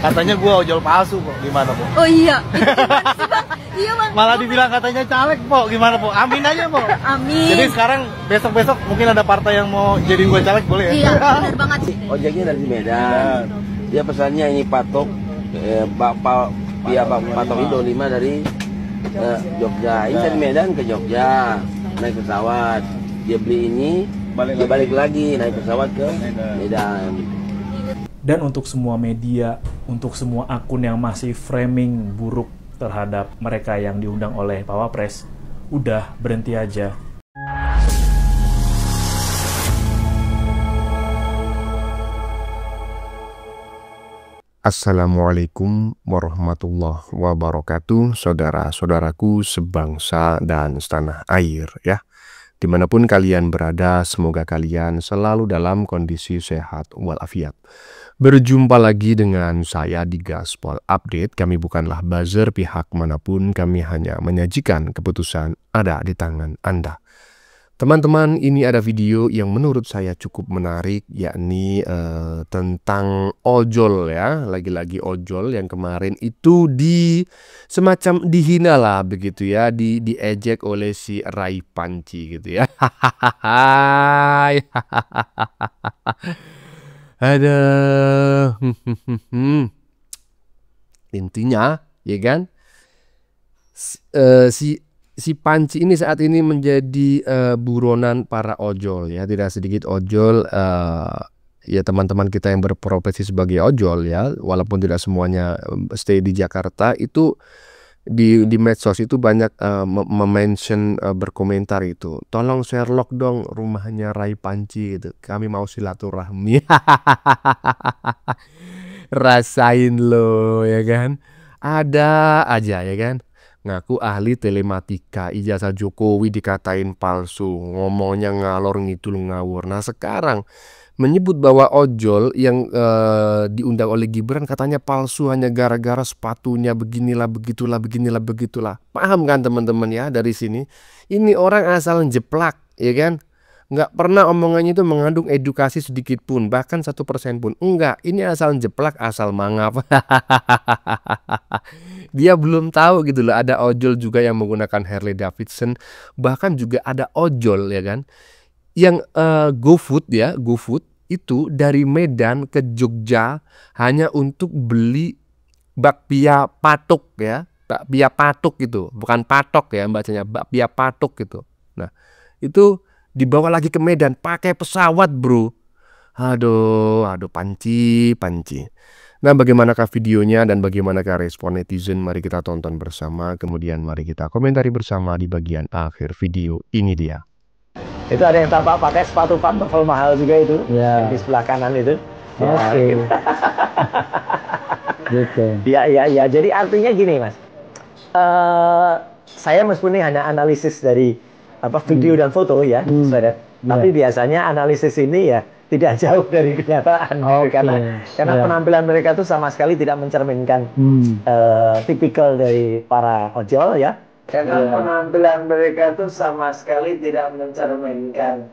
Katanya gue ojol palsu kok, gimana po? Oh iya, itu gimana sih Bang? Iya Bang. Malah dibilang katanya caleg po, gimana po? Amin aja po. Amin. Jadi sekarang besok-besok mungkin ada partai yang mau jadiin gue caleg, boleh ya? Iya, benar banget sih. Ojeknya dari Medan. Dia pesannya ini patok, patok itu 5 dari Jogja. Ini dari Medan ke Jogja, naik pesawat. Dia beli ini, dia balik lagi naik pesawat ke Medan. Dan untuk semua media, untuk semua akun yang masih framing buruk terhadap mereka yang diundang oleh Pak Wapres, udah berhenti aja. Assalamualaikum warahmatullahi wabarakatuh, saudara-saudaraku sebangsa dan setanah air ya. Dimanapun kalian berada, semoga kalian selalu dalam kondisi sehat walafiat. Berjumpa lagi dengan saya di Gaspol Update. Kami bukanlah buzzer pihak manapun, kami hanya menyajikan keputusan ada di tangan Anda. Teman-teman, ini ada video yang menurut saya cukup menarik, yakni tentang ojol ya. Lagi-lagi ojol yang kemarin itu semacam dihina lah begitu ya, diejek oleh si Rai Panci gitu ya. Ada intinya ya kan, si Panci ini saat ini menjadi buronan para ojol ya. Tidak sedikit ojol ya, teman-teman kita yang berprofesi sebagai ojol ya, walaupun tidak semuanya stay di Jakarta, itu di medsos itu banyak mention berkomentar itu, tolong Sherlock dong rumahnya Rai Panci gitu, kami mau silaturahmi. Rasain lo ya kan, ada aja ya kan, ngaku ahli telematika, ijazah Jokowi dikatain palsu, ngomongnya ngalor ngidul ngawur. Nah sekarang menyebut bahwa ojol yang diundang oleh Gibran katanya palsu hanya gara-gara sepatunya beginilah begitulah. Paham kan teman-teman ya dari sini? Ini orang asal jeplak ya kan? Nggak pernah omongannya itu mengandung edukasi sedikit pun, bahkan 1% pun enggak. Ini asal jeplak, asal mangap. Dia belum tahu gitu loh, ada ojol juga yang menggunakan Harley Davidson, bahkan juga ada ojol ya kan yang GoFood ya, GoFood itu dari Medan ke Jogja hanya untuk beli bakpia patuk ya, bakpia patuk gitu, bukan patok ya bacanya, bakpia patuk gitu. Nah itu dibawa lagi ke Medan pakai pesawat bro. Aduh Panci. Nah bagaimanakah videonya dan bagaimanakah respon netizen, mari kita tonton bersama, kemudian mari kita komentari bersama di bagian akhir video. Ini dia. Itu ada yang tampak pakai sepatu pantofel mahal juga itu ya, di sebelah kanan itu. Oke. Gitu. Ya. Jadi artinya gini mas, saya meskipun ini hanya analisis dari video dan foto ya, saudara. Tapi biasanya analisis ini ya tidak jauh dari kenyataan, karena penampilan mereka itu sama sekali tidak mencerminkan tipikal dari para ojol ya. Karena penampilan mereka itu sama sekali tidak mencerminkan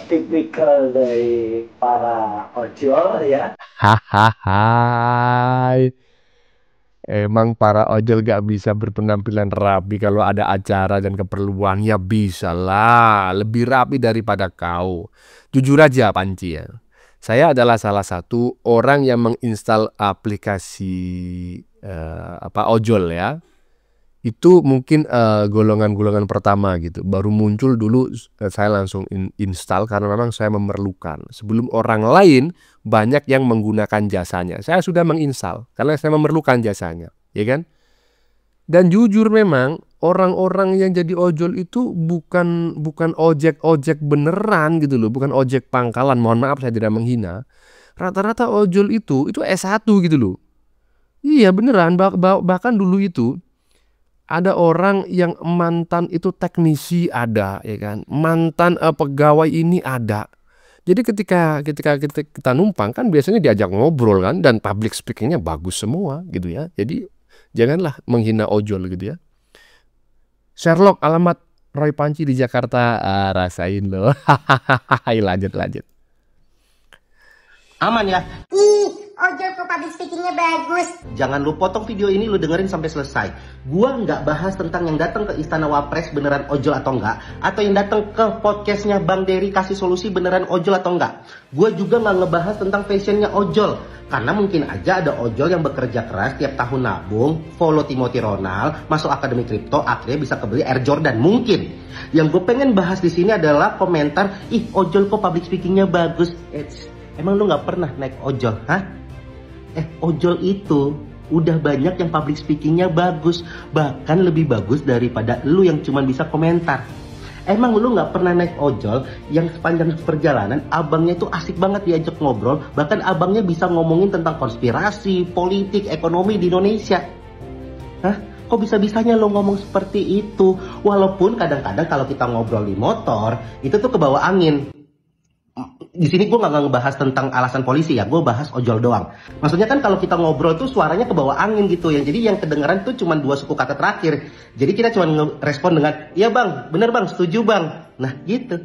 tipikal dari para ojol ya. Hahaha. Emang para ojol gak bisa berpenampilan rapi kalau ada acara dan keperluan? Ya bisa lah, lebih rapi daripada kau. Jujur aja Panci ya, saya adalah salah satu orang yang menginstal aplikasi ojol ya. Itu mungkin golongan-golongan pertama gitu, baru muncul dulu saya langsung install karena memang saya memerlukan. Sebelum orang lain banyak yang menggunakan jasanya, saya sudah menginstal karena saya memerlukan jasanya, ya kan? Dan jujur memang orang-orang yang jadi ojol itu bukan ojek beneran gitu loh, bukan ojek pangkalan. Mohon maaf saya tidak menghina. Rata-rata ojol itu S1 gitu loh. Iya beneran, bahkan dulu itu ada orang yang mantan itu teknisi ada ya kan, mantan pegawai ini ada. Jadi ketika kita numpang kan biasanya diajak ngobrol kan, dan public speakingnya bagus semua gitu ya. Jadi janganlah menghina ojol gitu ya. Sherlock alamat Rai Panci di Jakarta, rasain loh. lanjut. Aman ya. Ojek speakingnya bagus. Jangan lu potong video ini, lu dengerin sampai selesai. Gua nggak bahas tentang yang datang ke Istana Wapres beneran ojol atau enggak, atau yang datang ke podcastnya Bang Dery kasih solusi beneran ojol atau enggak. Gua juga nggak ngebahas tentang fashionnya ojol, karena mungkin aja ada ojol yang bekerja keras tiap tahun nabung, follow Timothy Ronald, masuk akademi kripto, akhirnya bisa kebeli Air Jordan. Mungkin. Yang gue pengen bahas di sini adalah komentar, ih ojol kok public speakingnya bagus. Emang lu nggak pernah naik ojol, hah? Ojol itu udah banyak yang public speakingnya bagus, bahkan lebih bagus daripada lu yang cuma bisa komentar. Emang lu nggak pernah naik ojol yang sepanjang perjalanan abangnya tuh asik banget diajak ngobrol, bahkan abangnya bisa ngomongin tentang konspirasi, politik, ekonomi di Indonesia. Hah? Kok bisa-bisanya lo ngomong seperti itu? Walaupun kadang-kadang kalau kita ngobrol di motor itu tuh kebawa angin. Di sini gue nggak ngebahas tentang alasan polisi ya, gue bahas ojol doang. Maksudnya kan kalau kita ngobrol tuh suaranya kebawa angin gitu ya, jadi yang kedengeran tuh cuma 2 suku kata terakhir. Jadi kita cuma ngerespon dengan, iya bang, bener bang, setuju bang. Nah gitu.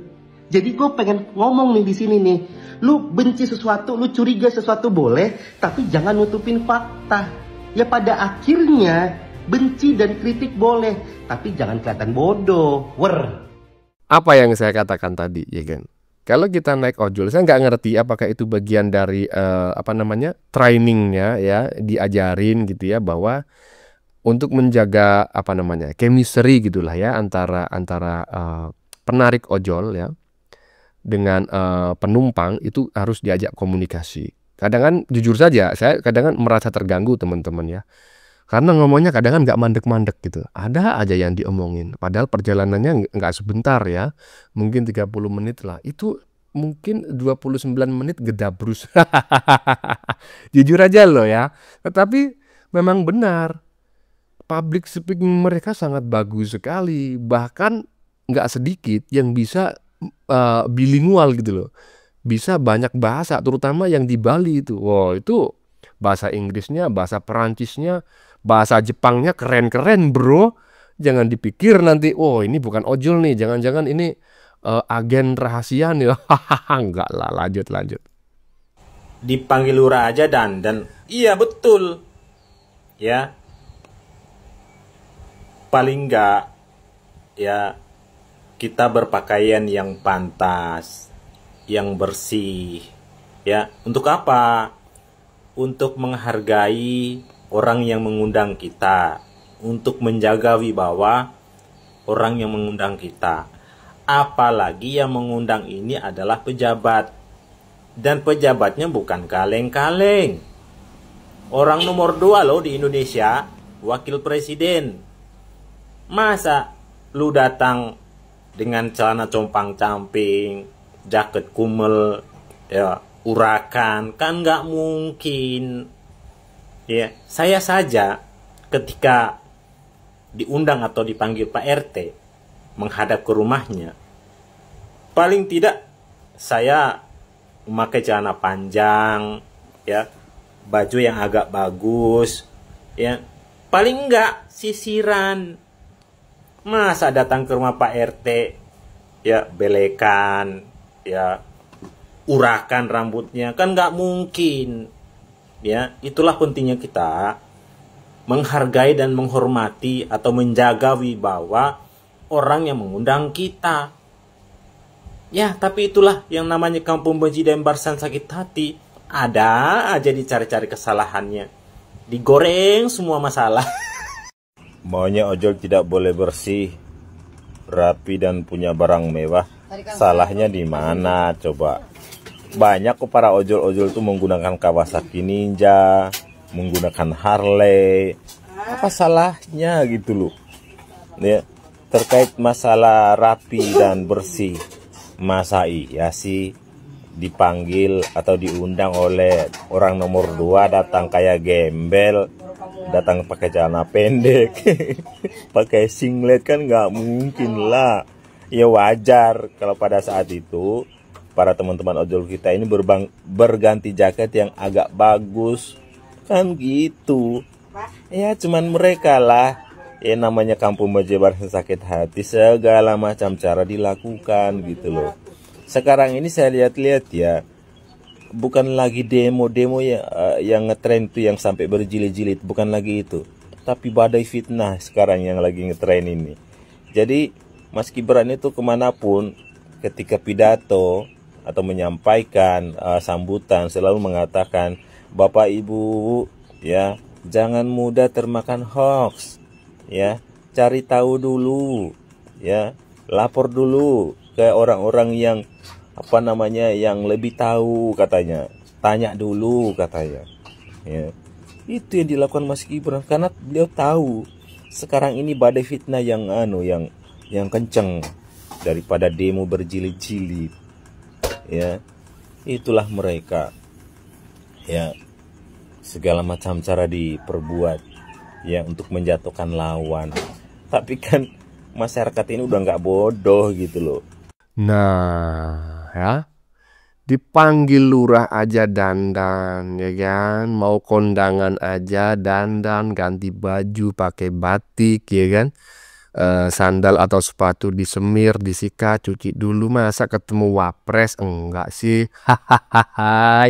Jadi gue pengen ngomong nih di sini nih, lu benci sesuatu, lu curiga sesuatu boleh, tapi jangan nutupin fakta. Ya pada akhirnya benci dan kritik boleh, tapi jangan kelihatan bodoh. Apa yang saya katakan tadi, ya kan? Kalau kita naik ojol, saya nggak ngerti apakah itu bagian dari trainingnya ya, diajarin gitu ya, bahwa untuk menjaga chemistry gitulah ya antara penarik ojol ya dengan penumpang itu harus diajak komunikasi. Kadang kan jujur saja, saya kadang kan merasa terganggu teman-teman ya. Karena ngomongnya kadang kan nggak mandek-mandek gitu. Ada aja yang diomongin. Padahal perjalanannya nggak sebentar ya. Mungkin 30 menit lah. Itu mungkin 29 menit gedabrus. Jujur aja loh ya. Tetapi memang benar. Public speaking mereka sangat bagus sekali. Bahkan nggak sedikit yang bisa bilingual gitu loh. Bisa banyak bahasa. Terutama yang di Bali itu. Wow, itu bahasa Inggrisnya, bahasa Perancisnya, bahasa Jepangnya keren-keren bro. Jangan dipikir nanti, oh ini bukan ojol nih, jangan-jangan ini agen rahasia nih. Enggak lah, lanjut. Dipanggil lurah aja dandan. Iya betul. Ya. Paling enggak ya kita berpakaian yang pantas, yang bersih. Ya, untuk apa? Untuk menghargai orang yang mengundang kita, untuk menjaga wibawa orang yang mengundang kita. Apalagi yang mengundang ini adalah pejabat, dan pejabatnya bukan kaleng-kaleng. Orang nomor 2 loh di Indonesia, wakil presiden. Masa lu datang dengan celana compang-camping, jaket kumel, ya urakan, kan nggak mungkin. Ya, saya saja ketika diundang atau dipanggil Pak RT menghadap ke rumahnya, paling tidak saya memakai celana panjang, ya, baju yang agak bagus, ya, paling enggak sisiran. Masa datang ke rumah Pak RT, ya, belekan, ya, urakan rambutnya, kan nggak mungkin. Ya, itulah pentingnya kita menghargai dan menghormati atau menjaga wibawa orang yang mengundang kita. Ya, tapi itulah yang namanya kampung benci dan barisan sakit hati. Ada aja dicari-cari kesalahannya, digoreng semua masalah. Maunya ojol tidak boleh bersih, rapi dan punya barang mewah. Salahnya di mana coba? Banyak kok para ojol-ojol tuh menggunakan Kawasaki Ninja, menggunakan Harley. Apa salahnya gitu loh? Ya, terkait masalah rapi dan bersih, masa iya sih dipanggil atau diundang oleh orang nomor 2 datang kayak gembel, datang pakai celana pendek, pakai singlet, kan nggak mungkin lah. Ya wajar kalau pada saat itu para teman-teman ojol kita ini berganti jaket yang agak bagus, kan gitu. Ya cuman mereka lah, ya namanya kampung benci barisan sakit hati, segala macam cara dilakukan gitu loh. Sekarang ini saya lihat-lihat ya, bukan lagi demo-demo yang ngetren tuh yang sampai berjilid-jilid, bukan lagi itu. Tapi badai fitnah sekarang yang lagi ngetren ini. Jadi Mas Gibran itu kemanapun ketika pidato atau menyampaikan sambutan selalu mengatakan, Bapak Ibu ya, jangan mudah termakan hoax ya, cari tahu dulu ya, lapor dulu ke orang-orang yang yang lebih tahu katanya, tanya dulu katanya ya. Itu yang dilakukan Mas Gibran karena beliau tahu sekarang ini badai fitnah yang kenceng daripada demo berjilid-jilid ya. Itulah mereka ya, segala macam cara diperbuat ya untuk menjatuhkan lawan. Tapi kan masyarakat ini udah nggak bodoh gitu loh. Nah, ya, dipanggil lurah aja dandan, ya kan? Mau kondangan aja dandan, ganti baju, pakai batik, ya kan? Sandal atau sepatu disemir, disikat, cuci dulu. Masa ketemu wapres? Enggak sih. Hahaha.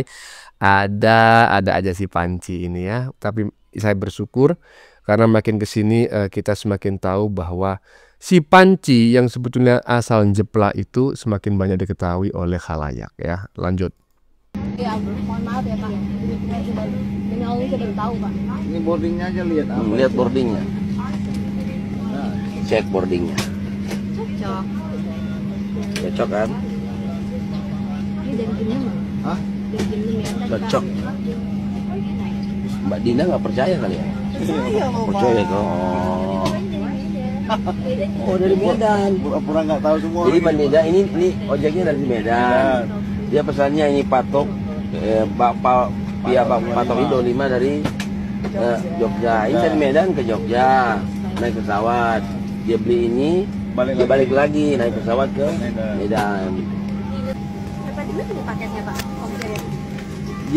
Ada aja si Panci ini ya. Tapi saya bersyukur karena makin kesini kita semakin tahu bahwa si Panci yang sebetulnya asal jeplak itu semakin banyak diketahui oleh khalayak ya. Lanjut. Ya, mohon maaf ya Pak. Ini awalnya saya baru tahu Pak. Ini boardingnya aja lihat apa? Lihat boardingnya. Cek boardingnya. Cocok. Cocok kan? Ini dari Ginem. Hah? Dari Ginem ya. Cocok. Mbak Dina nggak percaya kali ya? Percaya kok. Oh dari Medan. Pura-pura nggak tahu semua. Jadi Mbak Dina ini ojeknya dari Medan. Dia pesannya ini patok patok Indo 5 dari Jogja. Ini dari Medan ke Jogja naik pesawat. Dia beli ini, dia balik lagi naik pesawat ke Medan. Apa dulu tuh paketnya Pak? Oke.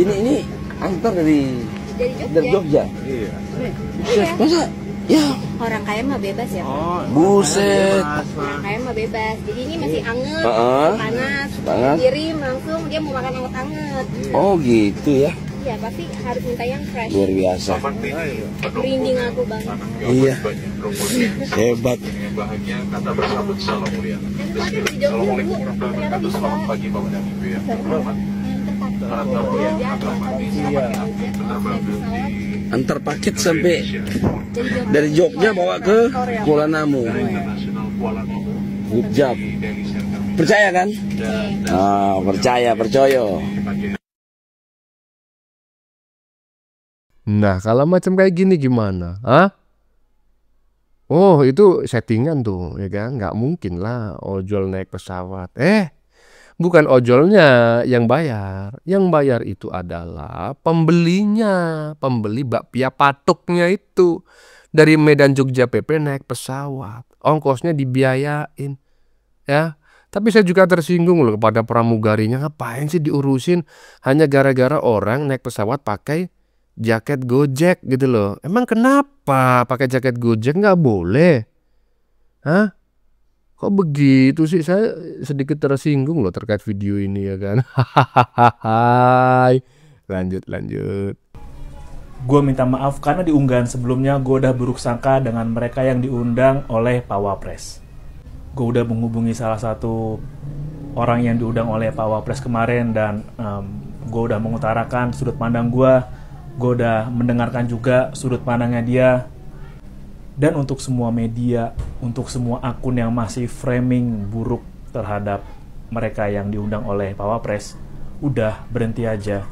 Ini antar dari Jogja. Iya. Masa? Ya. Orang kaya mah bebas ya. Buset. Orang kaya mah bebas. Jadi ini masih anget, panas. Kirim langsung dia mau makan anget-anget. Oh gitu ya. Iya pasti harus minta yang fresh. Luar biasa. Merinding aku banget. Iya. Hebat. Dan pakai di Jogja Bu, ternyata bisa. Antar paket sampai dari Jogja bawa ke Kuala Namu. Hujab. Percaya kan? Percaya. Nah, kalau macam kayak gini gimana? Hah? Oh, itu settingan tuh, ya kan? Nggak mungkin lah ojol naik pesawat. Bukan ojolnya yang bayar. Yang bayar itu adalah pembelinya. Pembeli bakpia patuknya itu. Dari Medan Jogja PP naik pesawat. Ongkosnya dibiayain. Ya. Tapi saya juga tersinggung loh kepada pramugarinya. Ngapain sih diurusin hanya gara-gara orang naik pesawat pakai jaket Gojek gitu loh. Emang kenapa pakai jaket Gojek nggak boleh? Hah? Kok begitu sih? Saya sedikit tersinggung loh terkait video ini ya kan. Hahaha. Lanjut. Gue minta maaf karena di unggahan sebelumnya gue udah buruk sangka dengan mereka yang diundang oleh Pak Wapres. Gue udah menghubungi salah satu orang yang diundang oleh Pak Wapres kemarin dan gue udah mengutarakan sudut pandang gue udah mendengarkan juga sudut pandangnya dia. Dan untuk semua media, untuk semua akun yang masih framing buruk terhadap mereka yang diundang oleh Pak Wapres, udah berhenti aja.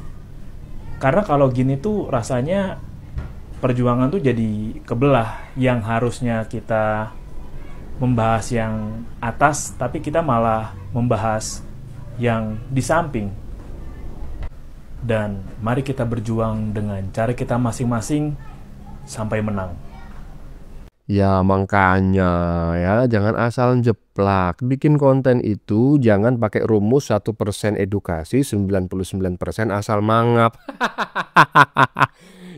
Karena kalau gini tuh rasanya perjuangan tuh jadi kebelah. Yang harusnya kita membahas yang atas, tapi kita malah membahas yang di samping. Dan mari kita berjuang dengan cara kita masing-masing sampai menang. Ya makanya ya jangan asal jeplak. Bikin konten itu jangan pakai rumus 1% edukasi 99% asal mangap.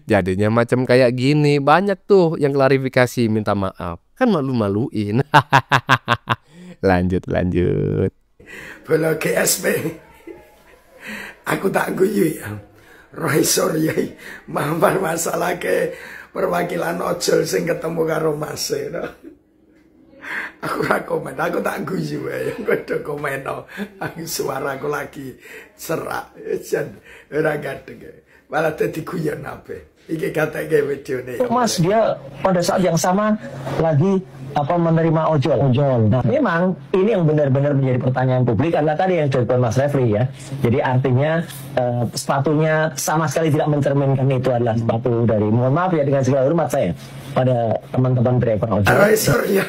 Jadinya macam kayak gini. Banyak tuh yang klarifikasi minta maaf. Kan malu-maluin. Lanjut. Vlog KSB. aku tak guyu ya. Roy sorry mambar masalah ke perwakilan ojol sing ketemu karo Mas no. Aku ra komen, aku tak guyu ya. Kudu komen no. Aku suaraku lagi serak jan ora gadeg. Malah dadi guyon ape. Iki katanya videone. Mas dia pada saat yang sama lagi menerima ojol. Nah, memang ini yang benar-benar menjadi pertanyaan publik karena tadi yang contoh Mas Refri ya. Jadi artinya sepatunya sama sekali tidak mencerminkan itu adalah sepatu dari, mohon maaf ya dengan segala hormat saya pada teman-teman driver ojol. Sorry ya.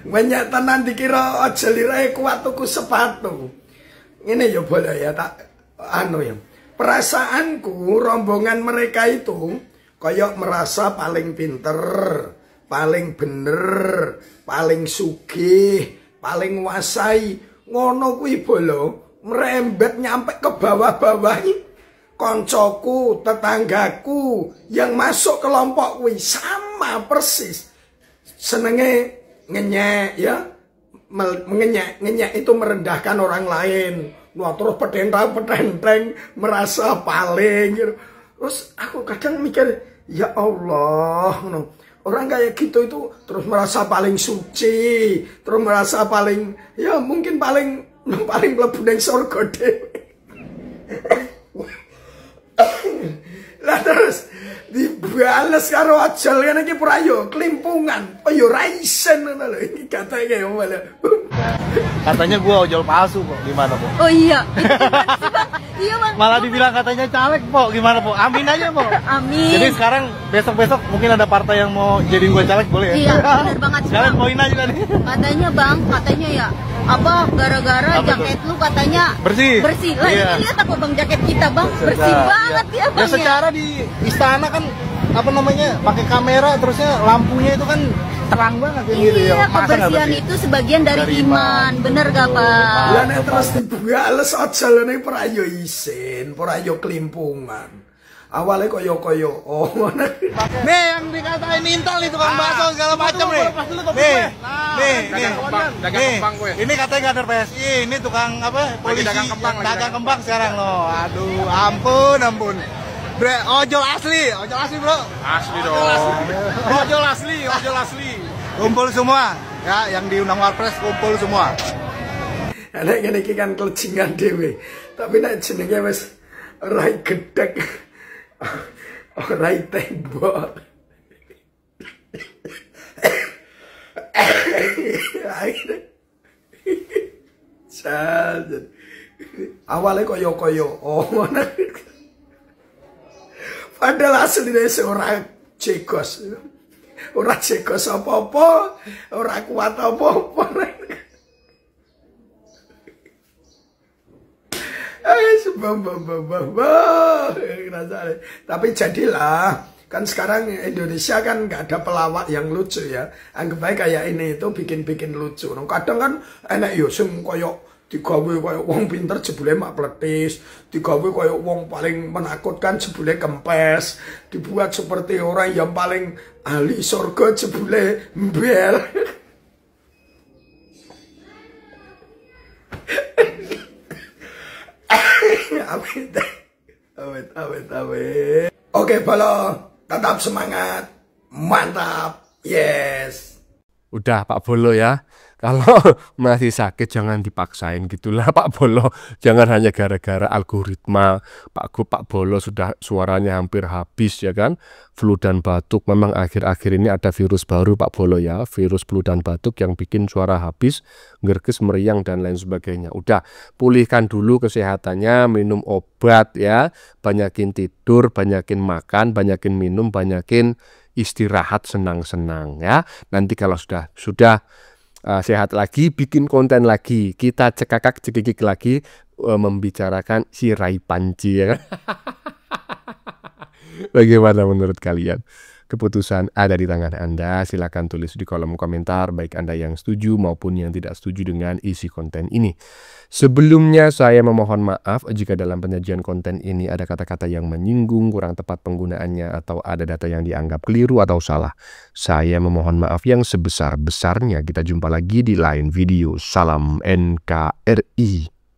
Menyata nanti kira ojol irae kuat tuku sepatu. Ini ya boleh ya tak ya. Perasaanku rombongan mereka itu koyok merasa paling pinter, paling bener, paling sugih, paling wasai. Ngono kuwi bolo merembet nyampe ke bawah-bawah. Koncoku, tetanggaku yang masuk kelompok kuwi sama persis. Senenge ngenyek ya. Ngenyek itu merendahkan orang lain. Wah, terus petentang merasa paling gitu. Terus aku kadang mikir, ya Allah, orang kayak gitu itu terus merasa paling suci, terus merasa paling, ya mungkin paling mlebu ning surga dhewe. Lah terus dibales karo ojol ngene iki prayo klimpungan. Oh yo ra isen ngono lho iki katanya malah. Katanya gua ojol palsu kok, gimana po? Oh iya. Iya bang. Malah dibilang katanya caleg po, gimana po? Amin aja po. Amin. Jadi sekarang besok mungkin ada partai yang mau jadiin gua caleg boleh ya? Iya benar banget. Sekarang poin aja nih. Katanya bang, katanya ya gara-gara jaket lu katanya bersih. Lah iya. ini lihat apa bang jaket kita bang bersih banget ya bang. Ya secara di istana kan pakai kamera terusnya lampunya itu kan terang banget gitu ya. Kebersihan itu sebagian dari iman. Bener gak pak? Lah nek terus dibales ojol ning prayo isin, prayo klimpungan. Awalnya koyo-koyo. Oh, nih yang dikatain intel nih tukang bakso segala macam nih. Nih. Ini katanya kader PSI, ini tukang polisi dagang kembang sekarang loh. Aduh, ampun. Ojol asli bro. Asli dong. Ojol asli. Kumpul semua, ya yang diundang Wapres kumpul semua. Nek ngene iki kan klecingan dhewe. Tapi nek jenenge wis rai gedek. Rai tembok. Awalnya koyo-koyo. Oh, padahal aslinya seorang cekos. Orang cekos apa-apa, orang kuat apa-apa. Tapi jadilah, kan sekarang Indonesia kan nggak ada pelawak yang lucu ya. Anggap aja kayak ini itu bikin lucu. Kadang kan enak yo sing koyok digawe koyo wong pinter jebule mak pletis, digawe koyo wong paling menakutkan jebule kempes, dibuat seperti orang yang paling ahli surga jebule mbel. Awet. Oke, Bolo, tetap semangat. Mantap. Yes. Udah Pak Bolo ya. Kalau masih sakit jangan dipaksain gitulah Pak Bolo. Jangan hanya gara-gara algoritma. Pak Bolo sudah suaranya hampir habis ya kan. Flu dan batuk. Memang akhir-akhir ini ada virus baru Pak Bolo ya. Virus flu dan batuk yang bikin suara habis, ngerkes, meriang dan lain sebagainya. Udah pulihkan dulu kesehatannya, minum obat ya. Banyakin tidur, banyakin makan, banyakin minum, banyakin istirahat, senang-senang ya. Nanti kalau sudah sehat lagi, bikin konten lagi, kita cekikik lagi membicarakan si Rai Panci ya. Bagaimana menurut kalian? Keputusan ada di tangan Anda. Silakan tulis di kolom komentar baik Anda yang setuju maupun yang tidak setuju dengan isi konten ini. Sebelumnya saya memohon maaf jika dalam penyajian konten ini ada kata-kata yang menyinggung, kurang tepat penggunaannya, atau ada data yang dianggap keliru atau salah. Saya memohon maaf yang sebesar-besarnya. Kita jumpa lagi di lain video. Salam NKRI.